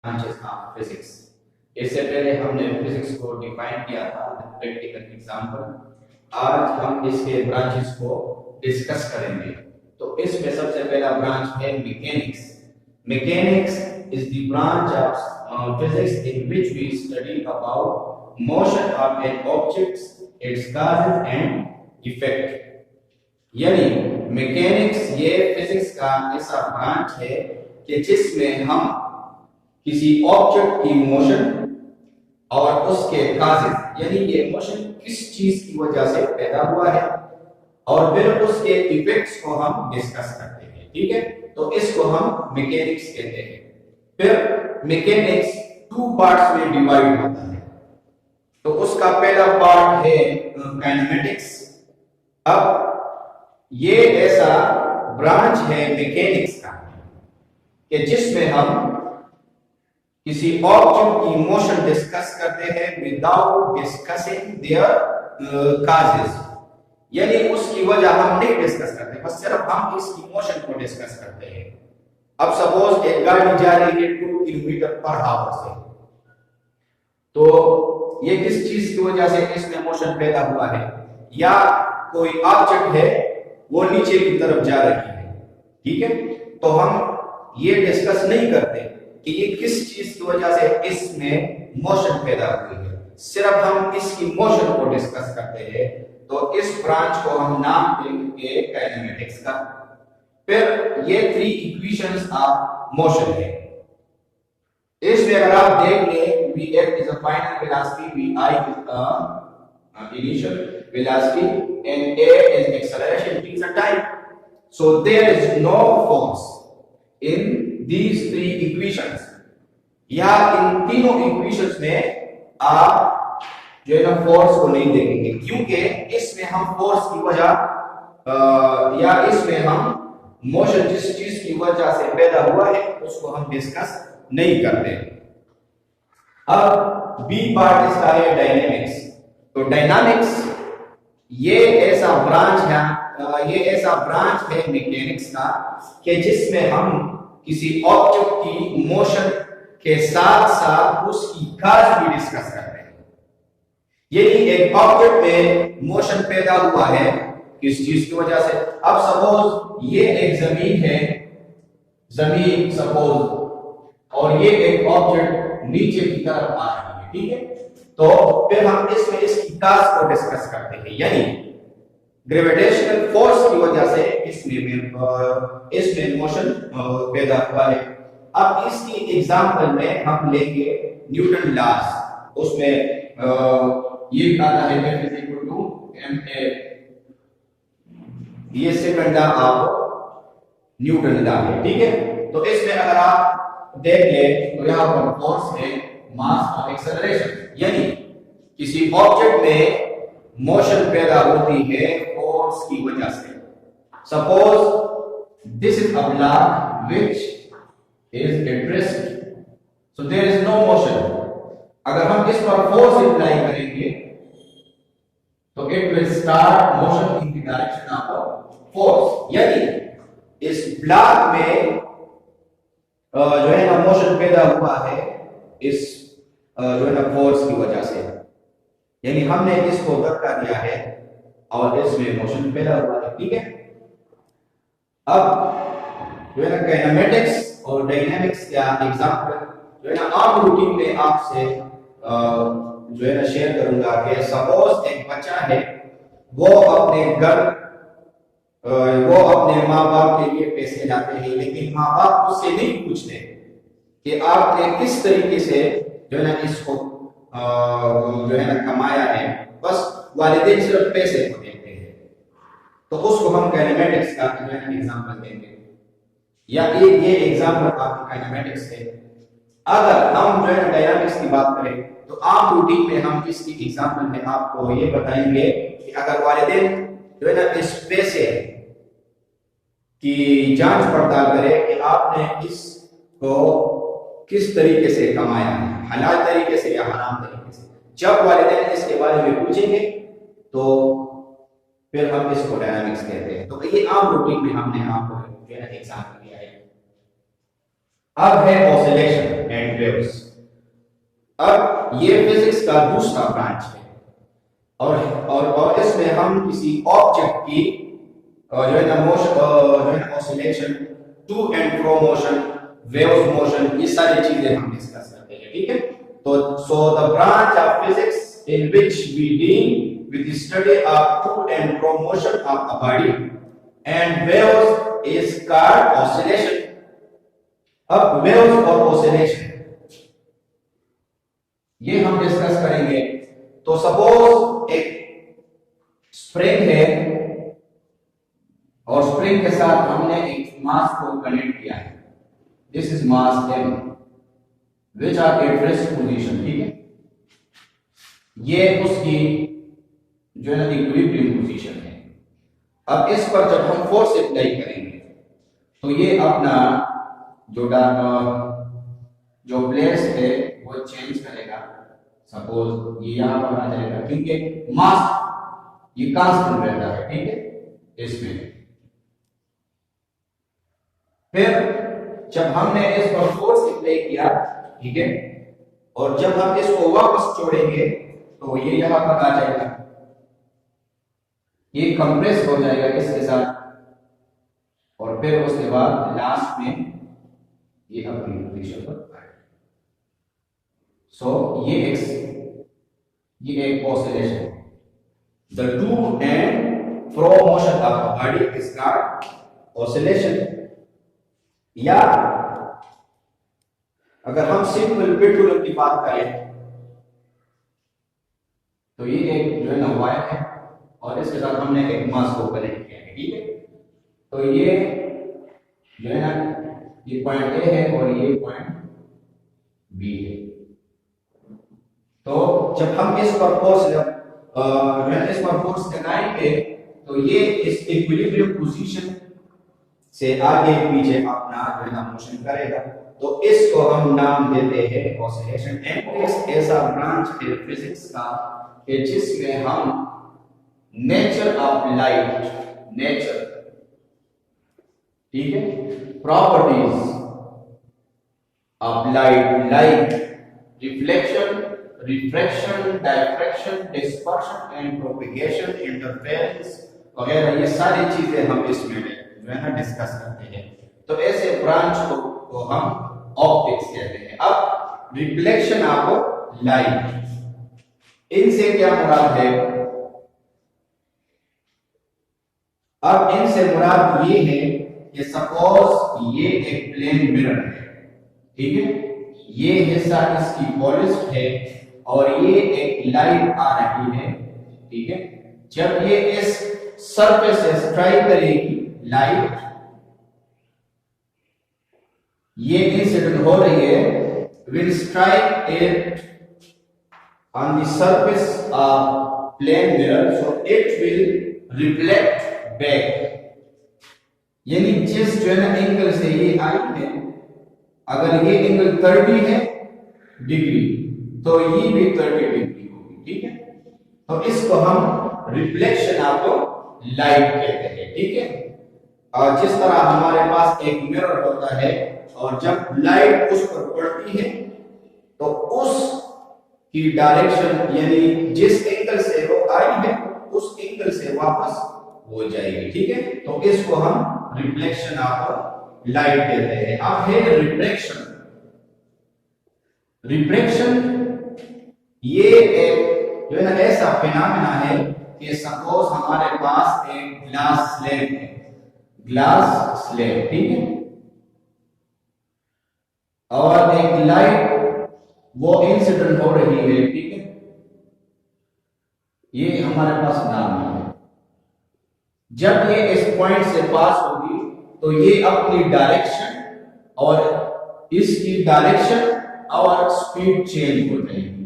Branches of physics. इससे पहले हमने फिजिक्स को डिफाइन किया था प्रैक्टिकल एग्जांपल। आज हम इसके ब्रांचेस को डिस्कस करेंगे। तो इसमें सबसे पहला ब्रांच है mechanics. Mechanics is the branch of physics in which we study about motion of an objects, its causes and effect. यानी मैकेनिक्स ये फिजिक्स का ऐसा ब्रांच है कि जिसमें हम किसी ऑब्जेक्ट की मोशन और उसके काजेस, यानी ये मोशन किस चीज की वजह से पैदा हुआ है, और फिर उसके इफेक्ट्स को हम डिस्कस करते हैं। ठीक है, तो इसको हम मैकेनिक्स कहते हैं। फिर मैकेनिक्स टू पार्ट्स में डिवाइड होता है। तो उसका पहला पार्ट है काइनेमेटिक्स। अब ये ऐसा ब्रांच है मैकेनिक्स का कि जिसमें हम किसी ऑब्जेक्ट की मोशन डिस्कस करते हैं विदाउट डिस्कसिंग देयर काजेस, यानी उसकी वजह हम नहीं डिस्कस करते, बस सिर्फ हम इसकी मोशन को डिस्कस करते हैं। अब सपोज एक गाड़ी जा रही है 2 किलोमीटर पर आवर से, तो ये किस चीज की वजह से इसमें मोशन पैदा हुआ है, या कोई ऑब्जेक्ट है वो नीचे की तरफ जा रही है। ठीक है, तो हम ये डिस्कस नहीं करते कि ये किस चीज की वजह से इसमें मोशन पैदा हुई है, सिर्फ हम इसकी मोशन को डिस्कस करते हैं। तो इस ब्रांच को हम नाम देंगे काइनेमेटिक्स का। फिर ये 3 इक्वेशंस ऑफ मोशन है। इसमें अगर आप देख ले, Vf is a final velocity, Vi is a initial velocity, and A is acceleration, T is a time. So there is no force in these 3 equations. या इन तीनों इक्वेशंस में आप जो है ना फोर्स को नहीं देखेंगे, क्योंकि इसमें हम फोर्स की वजह या इसमें हम मोशन जिस चीज की वजह से पैदा हुआ है उसको हम डिस्कस नहीं करते। अब बी पार्ट इसका है डायनेमिक्स। तो डायनामिक्स ये ऐसा ब्रांच है मैकेनिक्स का कि जिसमें हम किसी ऑब्जेक्ट की मोशन के साथ साथ उसकी काज भी डिस्कस करते हैं। यदि एक ऑब्जेक्ट में मोशन पैदा हुआ है किस चीज की वजह से, अब सपोज ये एक जमीन सपोज, और ये एक ऑब्जेक्ट नीचे की तरफ आ रही है। ठीक है, तो फिर हम इसमें इसकी काज को डिस्कस करते हैं, यानी ग्रेविटेशनल फोर्स की वजह से इसमें मोशन पैदा हुआ है। अब इसकी एग्जांपल में हम लेंगे न्यूटन लॉज। उसमें ये आता है F is equal to ma, ये second law of Newton law है। ठीक है, तो इसमें अगर आप देख ले तो यहां पर फोर्स है मास और एक्सेलरेशन, यानी किसी ऑब्जेक्ट में मोशन पैदा होती है फोर्स की वजह से। Suppose this is a block which is at rest, so there is no motion. अगर हम इस पर फोर्स अप्लाई करेंगे तो it will start motion in the direction of force, यानी इस ब्लॉक में जो है ना मोशन पैदा हुआ है इस जो है ना फोर्स की वजह से, यानी हमने इसको धक्का दिया है और इसमें मोशन पैदा हुआ है। ठीक है, अब जो है ना काइनेमेटिक्स और डायनामिक्स का एग्जांपल जो है ना आम रूटीन में आपसे जो है ना शेयर करूंगा कि सपोज एक बच्चा है, वो अपने माँ बाप के लिए पैसे लाते हैं, लेकिन माँ बाप उससे नहीं पूछते कि आपने किस तरीके से जो है ना इसको जो है ना कमाया है, बस वालिदैन सिर्फ पैसे को देते हैं। तो उसको हम काइनेमेटिक्स का जो है ना एग्जांपल देंगे, या ये एग्जांपल आपकी काइनेमेटिक्स है। अगर हम जो है डायनामिक्स की बात करें तो आम रूटीन में हम इसकी एग्जांपल में आपको ये बताएंगे कि अगर वालिदैन जो है ना इस पैसे की जांच पड़ताल करे कि आपने इसको किस तरीके से कमाया है, हलाल तरीके से या हराम तरीके से। जब वालिदैन इसके बारे में पूछेंगे तो फिर हम इसको डायनामिक्स कहते हैं। तो ये आम रूटीन में हमने आपको जो है एग्जांपल दिया है। अब है ऑसिलेशन एंड वेव्स। अब ये फिजिक्स का दूसरा ब्रांच है और इसमें हम किसी ऑब्जेक्ट की जो है ना मोशन जो है ना oscillation, to and fro motion, waves motion, ये सारी चीजें हम डिस्कस करते हैं, ठीक है। तो so the branch of physics in which we deal with the study of to and fro motion of a body and waves is called oscillation। अब waves और oscillation ये हम डिस्कस करेंगे। तो सपोज एक स्प्रिंग है और स्प्रिंग के साथ हमने एक मास को कनेक्ट किया है, this is mass m which are at rest position, ठीक है। ये उसकी जो है ना इक्विलिब्रियम पोजीशन है। अब इस पर जब हम फोर्स अप्लाई करेंगे तो ये अपना जो प्लेस है वो चेंज करेगा। सपोज ये यहां पर आ जाएगा क्योंकि मास ये कांस्टेंट रहता है, ठीक है। इसमें फिर जब हमने इस पर फोर्स अप्लाई किया, ठीक है, और जब हम इसको वापस छोड़ेंगे तो ये यहां पर आ जाएगा, ये कंप्रेस हो जाएगा इसके साथ और फिर उसके बाद लास्ट में ये अपनी पोजीशन पर आएगा। सो ये एक ऑसिलेशन है। The two and fro motion of a body is called oscillation. या अगर हम सिंपल पेंडुलम की बात करें तो ये एक जो है ना वायर है और इसके साथ हमने एक मास को कनेक्ट किया है, ठीक है। तो ये जो है ना ये पॉइंट ए है और ये पॉइंट बी है। तो जब हम इस पर फोर्स लगाएंगे तो ये इस इक्विलिब्रियम पोजीशन से आगे पीछे अपना जो है ना मोशन करेगा। तो इसको हम नाम देते हैं ऑसिलेशन। एंड ऐसा ब्रांच है फिजिक्स का कि जिसमें हम नेचर ऑफ लाइट, नेचर, ठीक है, properties of light like reflection, refraction, diffraction, dispersion and propagation, interference वगैरह, ये सारी चीजें हम इसमें जो है ना डिस्कस करते हैं। तो ऐसे ब्रांच को हम ऑप्टिक्स कहते हैं। अब रिफ्लेक्शन ऑफ लाइट, इनसे क्या मुराद है? अब इनसे मुराद ये है कि सपोज ये एक प्लेन मिरर है, ठीक है, ये हिस्सा इसकी पॉलिश्ड है और ये एक लाइट आ रही है, ठीक है। जब ये इस सरफेस से स्ट्राइक करेगी लाइट, ये इंसिडेंट हो रही है, will strike it on the surface of plane mirror, so it will reflect back। यानी जिस जो है ना एंगल से ये आई है, अगर ये एंगल 30 है डिग्री तो ये भी 30 डिग्री होगी, ठीक है। तो इसको हम रिफ्लेक्शन ऑफ लाइट कहते हैं, ठीक है। और जिस तरह हमारे पास एक मिरर होता है और जब लाइट उस पर पड़ती है तो उस की डायरेक्शन यानी जिस एंगल से वो आई है उस एंगल से वापस हो जाएगी, ठीक है। तो इसको हम रिफ्लेक्शन ऑफ लाइट कहते हैं। अब है रिफ्रैक्शन। रिफ्रैक्शन ये एक जो है ना ऐसा फिनोमेना है कि सपोज हमारे पास एक ग्लास स्लेब है, ग्लास स्लेब, ठीक है, और एक लाइट वो इंसिडेंट हो रही है, ठीक है, ये हमारे पास नाम है। जब ये इस पॉइंट से पास होगी तो ये अपनी डायरेक्शन और इसकी डायरेक्शन और स्पीड चेंज हो जाएगी।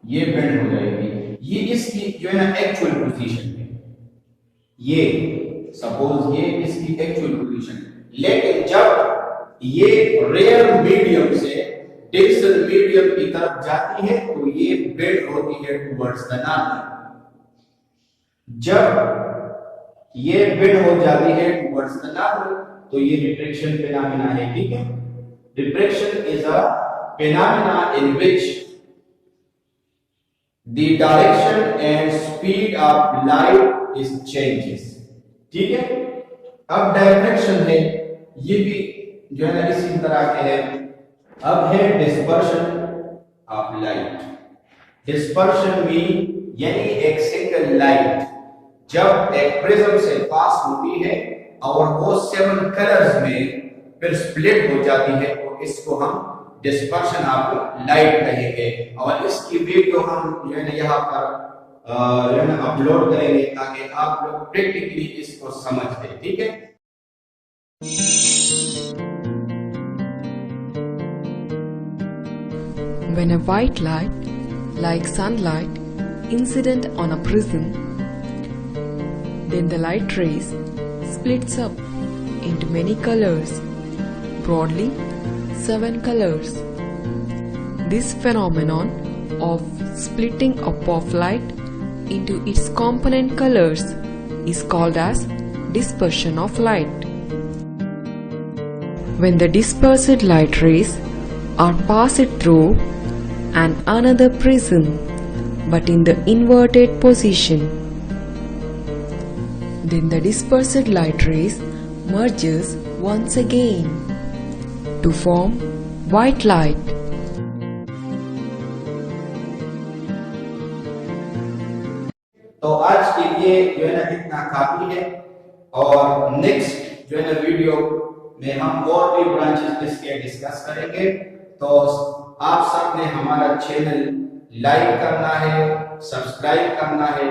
ये बेंड हो जाएगी, ये इसकी जो है ना एक्चुअल पोजीशन है, ये सपोज ये इसकी एक्चुअल पोजीशन है। लेकिन जब ये रेयर मीडियम से डेंसर मीडियम की तरफ जाती है तो ये बेंड होती है टुवर्ड्स द नॉर्थ। जब ये बिड हो जाती है टुवर्ड्स द नॉर्थ, तो ये रिफ्रैक्शन फिनोमेना है, ठीक है। Refraction is a phenomena in which the direction and speed of light is changes, ठीक है। अब डायरेक्शन है, ये भी जो है ना इसी तरह के है। अब है dispersion of light. Dispersion mean यानी एक सिंगल लाइट जब एक प्रिज्म से पास होती है और वो 7 कलर्स में फिर स्प्लिट हो जाती है, तो इसको हम डिस्पर्शन ऑफ लाइट कहेंगे। और इसकी वीडियो हम जो है ना यहाँ पर जो है ना अपलोड करेंगे ताकि आप लोग प्रैक्टिकली इसको समझ लें, ठीक है। When a white light, like sunlight, incident on a prism, then the light rays splits up into many colors, broadly 7 colors. This phenomenon of splitting up of light into its component colors is called as dispersion of light. When the dispersed light rays are passed through another prism but in the inverted position, then the dispersed light rays merges once again to form white light. तो आज के लिए जो है ना इतना काफी है, और नेक्स्ट जो है ना वीडियो में हम और भी ब्रांचेस इसके डिस्कस करेंगे। तो आप सब ने हमारा चैनल लाइक करना है, सब्सक्राइब करना है,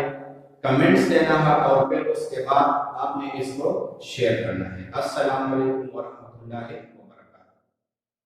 कमेंट्स देना है, और फिर उसके बाद आपने इसको शेयर करना है। अस्सलाम वालेकुम व रहमतुल्लाहि।